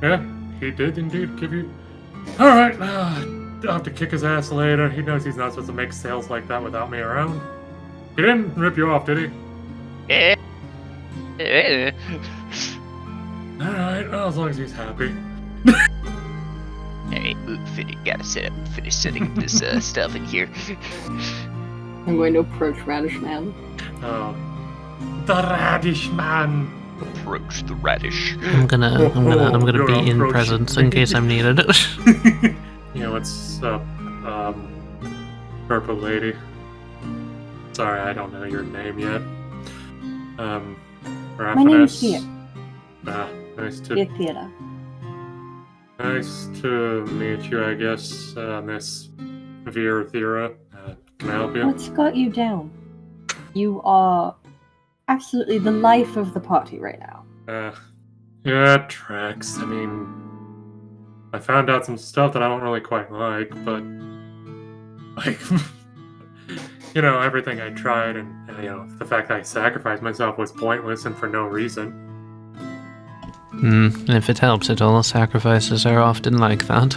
Yeah, he did indeed give you... Alright, I'll have to kick his ass later. He knows he's not supposed to make sales like that without me around. He didn't rip you off, did he? Yeah. Alright, well, as long as he's happy. Alright, gotta finish setting this stuff in here. I'm going to approach Radish Man. Oh. The Radish Man! Approach the radish. I'm gonna You're be in approaching presence in case I'm needed. You know, what's up, Purple Lady? Sorry, I don't know your name yet. My name is Thea. Nice to Vir'Thyra. Nice to meet you, I guess, Miss Vir'Thyra. Can I help you? What's got you down? You are absolutely the life of the party right now. Yeah, it tracks. I mean, I found out some stuff that I don't really quite like, but everything I tried and the fact that I sacrificed myself was pointless and for no reason. If it helps at all, sacrifices are often like that.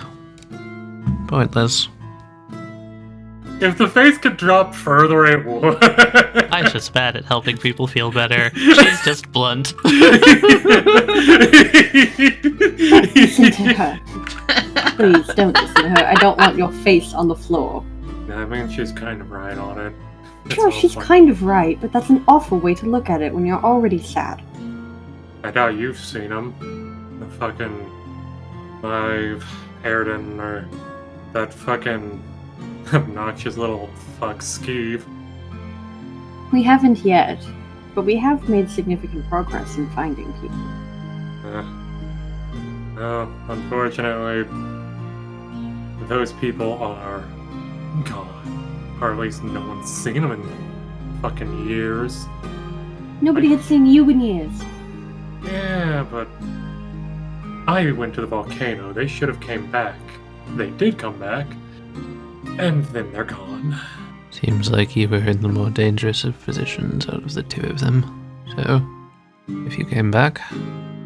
Pointless. If the face could drop further, it would. Aishah's bad at helping people feel better. She's just blunt. Listen to her. Please don't listen to her. I don't want your face on the floor. I mean, she's kind of right on it. Sure, she's kind of right, but that's an awful way to look at it when you're already sad. I doubt you've seen him. The fucking Airden, or that fucking obnoxious little fuck Skeeve. We haven't yet, but we have made significant progress in finding people. No, unfortunately, those people are gone. Or at least no one's seen them in fucking years. Nobody had seen you in years. Yeah, but I went to the volcano. They should have came back. They did come back. And then they're gone. Seems like you were in the more dangerous of positions out of the two of them. So, if you came back,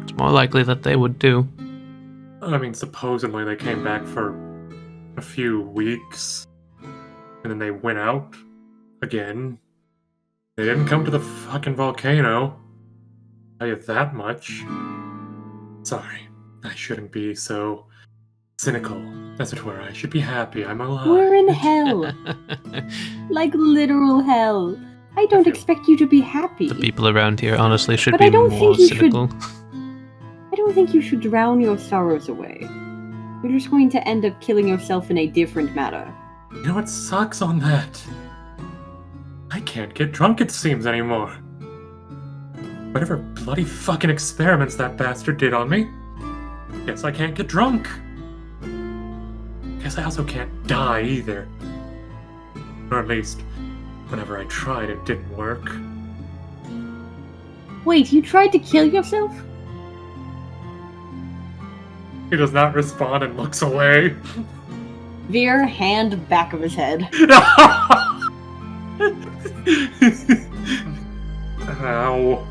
it's more likely that they would too. I mean, supposedly they came back for a few weeks. And then they went out again. They didn't come to the fucking volcano. I'll tell you that much. Sorry, I shouldn't be so cynical, as it were. I should be happy I'm alive. We're in hell. Like literal hell. I don't expect you to be happy. The people around here honestly should But be I don't more think you cynical. I don't think you should drown your sorrows away. You're just going to end up killing yourself in a different manner. You know what sucks on that? I can't get drunk, it seems, anymore. Whatever bloody fucking experiments that bastard did on me, guess I can't get drunk. Guess I also can't die either. Or at least, whenever I tried, it didn't work. Wait, you tried to kill yourself? He does not respond and looks away. Veer, hand back of his head. Ow.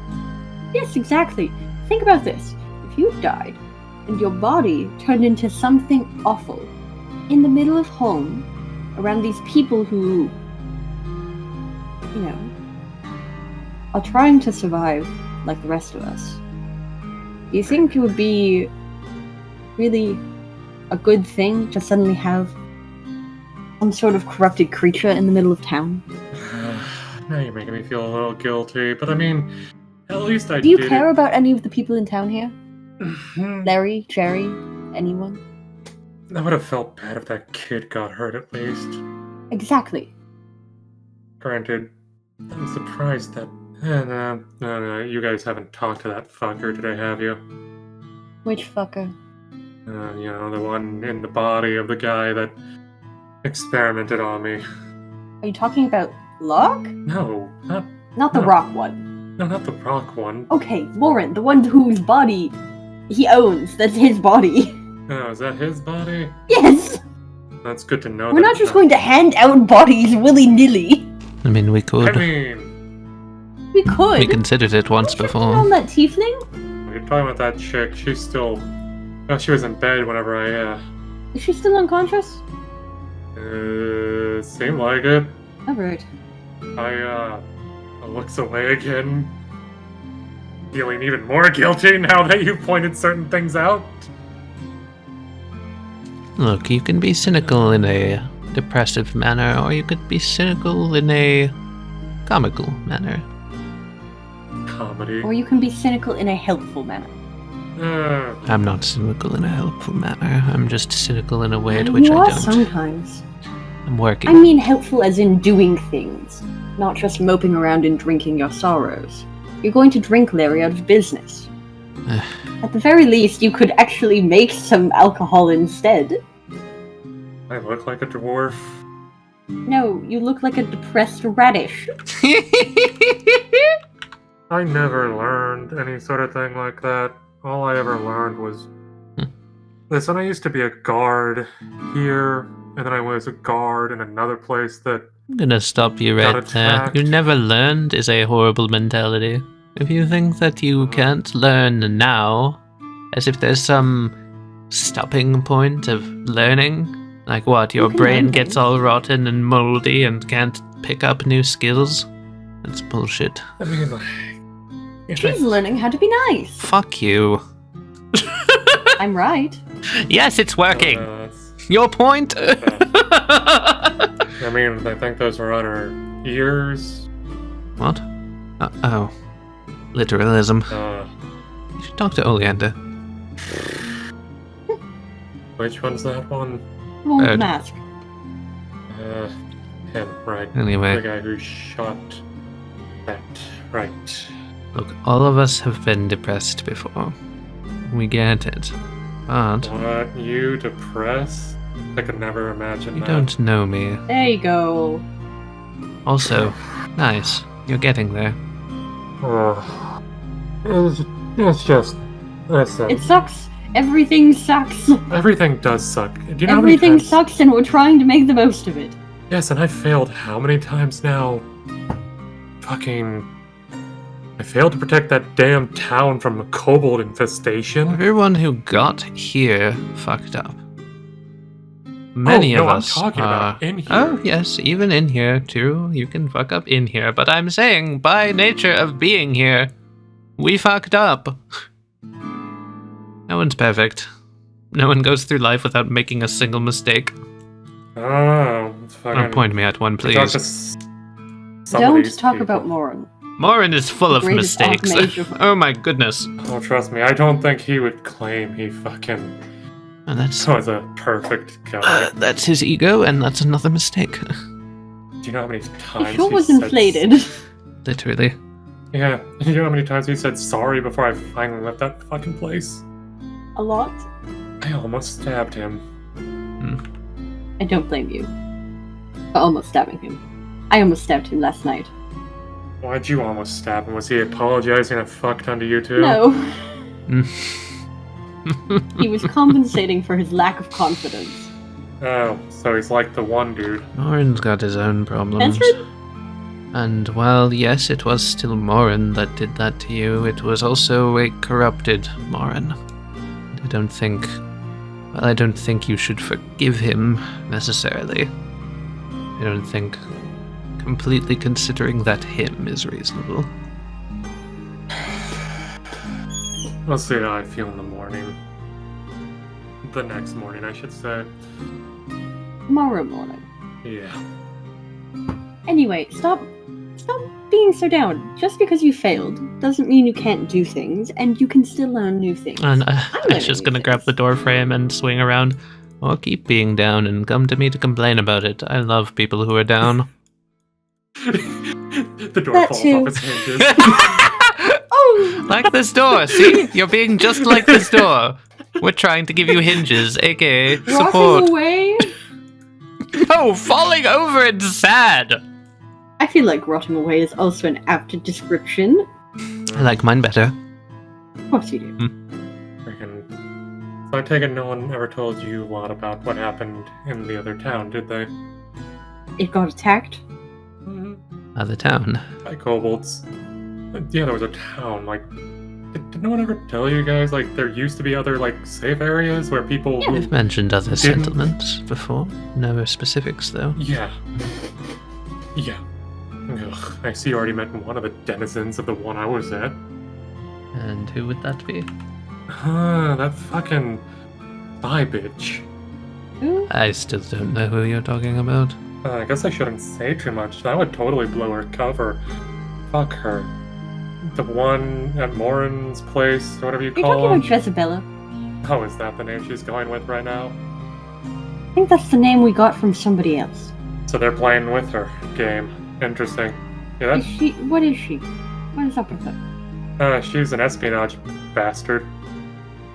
Yes, exactly. Think about this. If you died, and your body turned into something awful, in the middle of home, around these people who, you know, are trying to survive like the rest of us, do you think it would be really a good thing to suddenly have some sort of corrupted creature in the middle of town? Now you're making me feel a little guilty, but I mean, at least I did. Do you care about any of the people in town here? it. Larry, Jerry, anyone? I would have felt bad if that kid got hurt at least. Exactly. Granted, I'm surprised that... No, you guys haven't talked to that fucker today, have you? Which fucker? You know, the one in the body of the guy that experimented on me. Are you talking about Locke? No, Not the No. rock one. not the rock one. Okay, Lauren, the one whose body he owns. That's his body. Oh, is that his body? Yes! That's good to know. We're that not it's just going to hand out bodies willy-nilly. I mean, we could. I mean, We could. We considered it once Don't you before. on that tiefling? you're talking about that chick. She's still... Oh, she was in bed whenever I, Is she still unconscious? seemed like it. Alright. I looks away again, feeling even more guilty now that you pointed certain things out. Look, you can be cynical in a depressive manner, or you could be cynical in a comical manner. Comedy. Or you can be cynical in a helpful manner. I'm not cynical in a helpful manner. I'm just cynical in a way at which you I are don't. sometimes. I'm working. I mean helpful as in doing things, not just moping around and drinking your sorrows. You're going to drink Larry out of business. At the very least, you could actually make some alcohol instead. I look like a dwarf. No, you look like a depressed radish. I never learned any sort of thing like that. All I ever learned was... Listen, I used to be a guard here, and then I was a guard in another place that... I'm gonna stop you Got right there. attacked. You never learned is a horrible mentality. If you think that you can't learn now, as if there's some stopping point of learning, like what, your can brain learn gets things. all rotten and moldy and can't pick up new skills? That's bullshit. I mean, like... If She's learning how to be nice. Fuck you. I'm right. Yes, it's working. That's- Your point? I mean, I think those were on her ears. What? Oh. Literalism. Uh, You should talk to Oleander. which one's that one? Won't Ed. mask. Him, right. The Anyway, guy who shot that, right. look, all of us have been depressed before. We get it. But What, you depressed? I could never imagine you that. don't know me. There you go. Also, nice. You're getting there. It's just, listen, It sucks. Everything sucks. everything does suck. Do you know how many Everything times- sucks, and we're trying to make the most of it. Yes, and I failed how many times now? I failed to protect that damn town from a kobold infestation. Everyone who got here fucked up. Many no, of I'm us talking are. about in here. Oh, yes, even in here, too. You can fuck up in here. But I'm saying, by nature of being here, we fucked up. No one's perfect. No one goes through life without making a single mistake. Oh, it's fucking... Don't point me at one, Talk please. to some of Don't these talk people. about Morin. Morin is full of Greatest mistakes. archmage of- Oh my goodness. Oh, trust me, I don't think he would claim he fucking And that's was a perfect guy. that's his ego, and that's another mistake. Do you know how many times It sure he was said- inflated. Literally. Yeah, do you know how many times he said sorry before I finally left that fucking place? A lot. I almost stabbed him. I don't blame you for almost stabbing him. I almost stabbed him last night. Why'd you almost stab him? Was he apologizing I fucked onto you too? No, Mm. he was compensating for his lack of confidence. Oh, so he's like the one dude. Morin's got his own problems. Spencer? And while, yes, it was still Morin that did that to you, it was also a corrupted Morin. I don't think you should forgive him, necessarily. I don't think completely considering that him is reasonable. We'll see how I feel in the morning. The next morning, I should say. Tomorrow morning. Yeah. Anyway, stop being so down. Just because you failed doesn't mean you can't do things, and you can still learn new things. And I'm I'm learning just new gonna grab things. the door frame and swing around. Or keep being down and come to me to complain about it. I love people who are down. The door That falls too. off its hinges. Oh! Like this door, see? You're being just like this door. We're trying to give you hinges, aka support. Rotting away? No, falling over is sad. I feel like rotting away is also an apt description. I like mine better. Of course you do. Freaking. So I take it no one ever told you a lot about what happened in the other town, did they? It got attacked. The town. By kobolds. Yeah, there was a town. Like, did no one ever tell you guys, like, there used to be other, like, safe areas where people who... We've mentioned other Didn't- settlements before. No specifics, though. Yeah. Yeah. Ugh, I see you already met one of the denizens of the one I was at. And who would that be? That fucking spy bitch. Ooh. I still don't know who you're talking about. I guess I shouldn't say too much. That would totally blow her cover. Fuck her. The one at Morin's place, whatever you Are you call talking him. about Jezebella? Oh, is that the name she's going with right now? I think that's the name we got from somebody else. So they're playing with her game. Interesting. Yeah, Is she? What is she? What is up with her? she's an espionage bastard.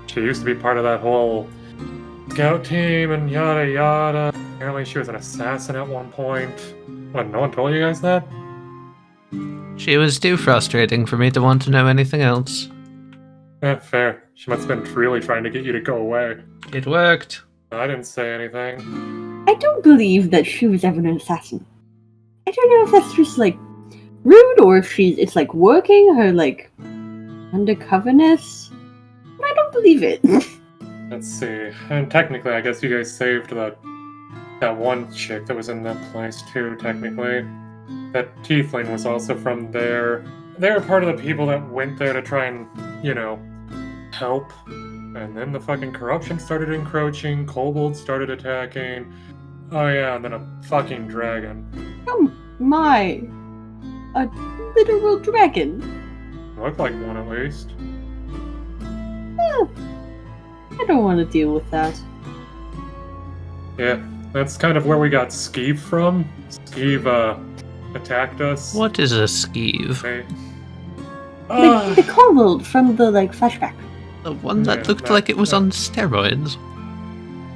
She used to be part of that whole scout team and yada yada. Apparently she was an assassin at one point. What, no one told you guys that? She was too frustrating for me to want to know anything else. Fair. She must have been really trying to get you to go away. It worked. I didn't say anything. I don't believe that she was ever an assassin. I don't know if that's just like rude or if it's like working her like undercoverness. I don't believe it. Let's see. And technically, I guess you guys saved that one chick that was in that place too, technically. That tiefling was also from there. They were part of the people that went there to try and, help. And then the fucking corruption started encroaching, kobolds started attacking. Oh yeah, and then a fucking dragon. Oh my. A literal dragon. Looked like one at least. I don't want to deal with that. Yeah, that's kind of where we got Skeeve from. Skeeve, attacked us. What is a skeeve? Okay. The kobold from the, flashback. The one that Yeah, looked like it was on steroids.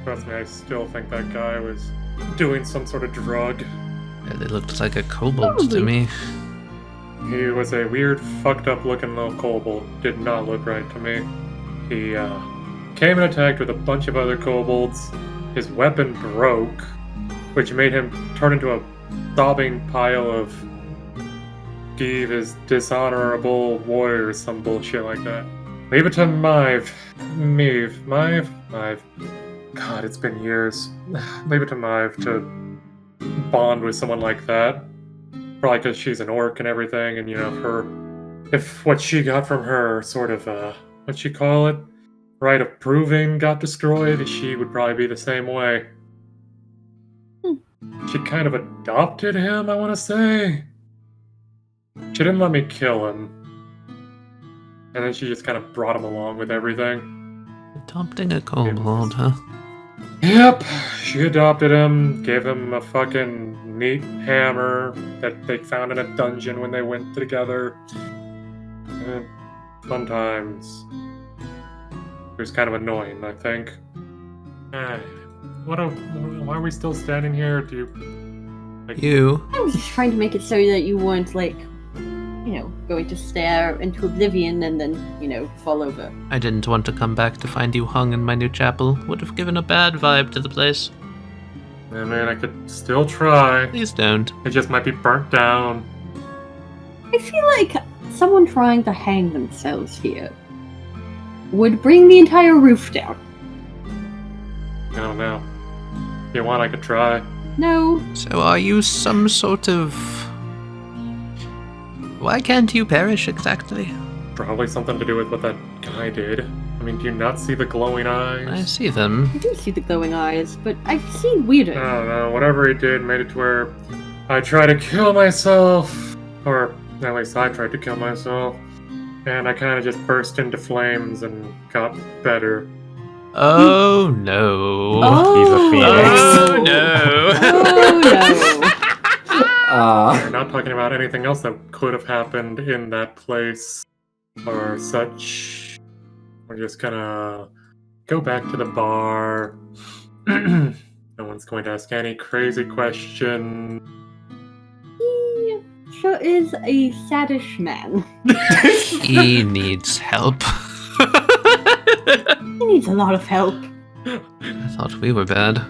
Trust me, I still think that guy was doing some sort of drug. It looked like a kobold to Probably. me. He was a weird, fucked up looking little kobold. Did not look right to me. He, came and attacked with a bunch of other kobolds. His weapon broke, which made him turn into a sobbing pile of Skeeve is dishonorable warrior or some bullshit like that. Leave it to Maeve. God, it's been years. Leave it to Maeve to bond with someone like that. Probably because she's an orc and everything, and if what she got from her sort of, what'd she call it? Right of proving got destroyed, she would probably be the same way. She kind of adopted him, I want to say. She didn't let me kill him. And then she just kind of brought him along with everything. Adopting a kobold, huh? Yep, she adopted him, gave him a fucking neat hammer that they found in a dungeon when they went together. Fun times. It was kind of annoying, I think. Why are we still standing here? Do you... You? I was just trying to make it so that you weren't, going to stare into oblivion and then, fall over. I didn't want to come back to find you hung in my new chapel. Would have given a bad vibe to the place. I mean, I could still try. Please don't. It just might be burnt down. I feel like someone trying to hang themselves here would bring the entire roof down. I don't know. If you want, I could try. No. So are you some sort of... Why can't you perish exactly? Probably something to do with what that guy did. I mean, do you not see the glowing eyes? I see them. I do see the glowing eyes, but I've seen weirder. I don't know. Whatever he did made it to where I tried to kill myself. Or at least I tried to kill myself. And I kind of just burst into flames and got better. Oh no. Oh, He's a phoenix. Oh no. Oh no. We're not talking about anything else that could have happened in that place or such. We're just gonna go back to the bar. No one's going to ask any crazy question. He sure is a saddish man. He needs help. He needs a lot of help. I thought we were bad.